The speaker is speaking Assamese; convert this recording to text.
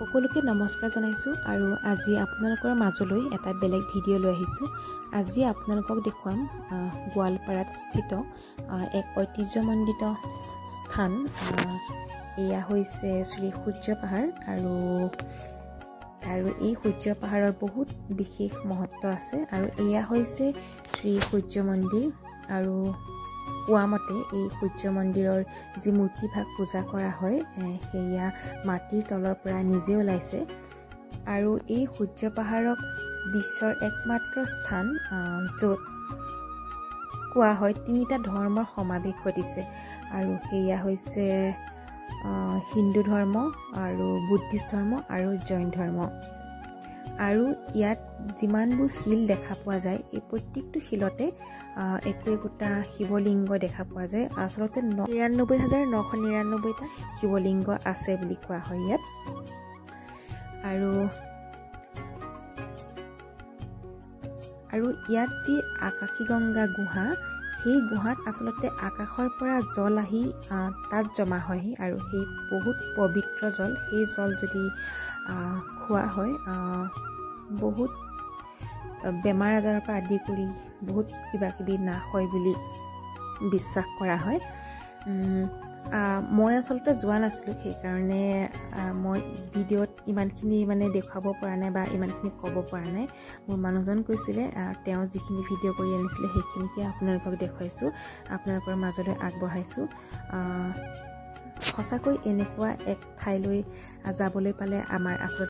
সকলোকে নমস্কাৰ জনাইছো আৰু আজি আপোনালোকৰ মাজলৈ এটা বেলেগ ভিডিঅ' লৈ আহিছো। আজি আপোনালোকক দেখুৱাম গোৱালপাৰাত স্থিত এক ঐতিহ্যমণ্ডিত স্থান। এয়া হৈছে শ্ৰী সূৰ্য পাহাৰ আৰু এই সূৰ্য পাহাৰৰ বহুত বিশেষ মহত্ব আছে আৰু এয়া হৈছে শ্ৰী সূৰ্য মন্দিৰ। আৰু কোৱামতে এই সূৰ্য মন্দিৰৰ যি মূৰ্তিভাগ পূজা কৰা হয় সেয়া মাটিৰ তলৰ পৰা নিজে ওলাইছে আৰু এই সূৰ্য পাহাৰক বিশ্বৰ একমাত্ৰ স্থান য'ত কোৱা হয় তিনিটা ধৰ্মৰ সমাৱেশ ঘটিছে আৰু সেয়া হৈছে হিন্দু ধৰ্ম আৰু বুদ্ধিষ্ট ধৰ্ম আৰু জৈন ধৰ্ম। আৰু ইয়াত যিমানবোৰ শিল দেখা পোৱা যায় এই প্ৰত্যেকটো শিলতে একোটা শিৱলিংগ দেখা পোৱা যায়। আচলতে ৯৯,৯৯৯টা শিৱলিংগ আছে বুলি কোৱা হয় ইয়াত। আৰু ইয়াত যি আকাশীগংগা গুহা, সেই গুহাত আচলতে আকাশৰ পৰা জল আহি তাত জমা হয়হি আৰু সেই বহুত পবিত্ৰ জল। সেই জল যদি খোৱা হয় বহুত বেমাৰ আজাৰৰ পৰা আদি কৰি বহুত কিবা কিবি নাশ হয় বুলি বিশ্বাস কৰা হয়। মই আচলতে যোৱা নাছিলোঁ, সেইকাৰণে মই ভিডিঅ'ত ইমানখিনি দেখুৱাব পৰা নাই বা ইমানখিনি ক'ব পৰা নাই। মোৰ মানুহজন কৈছিলে, তেওঁ যিখিনি ভিডিঅ' কৰি আনিছিলে সেইখিনিকে আপোনালোকক দেখুৱাইছোঁ, আপোনালোকৰ মাজলৈ আগবঢ়াইছোঁ। সঁচাকৈ এনেকুৱা এক ঠাইলৈ যাবলৈ পালে আমাৰ আচলতে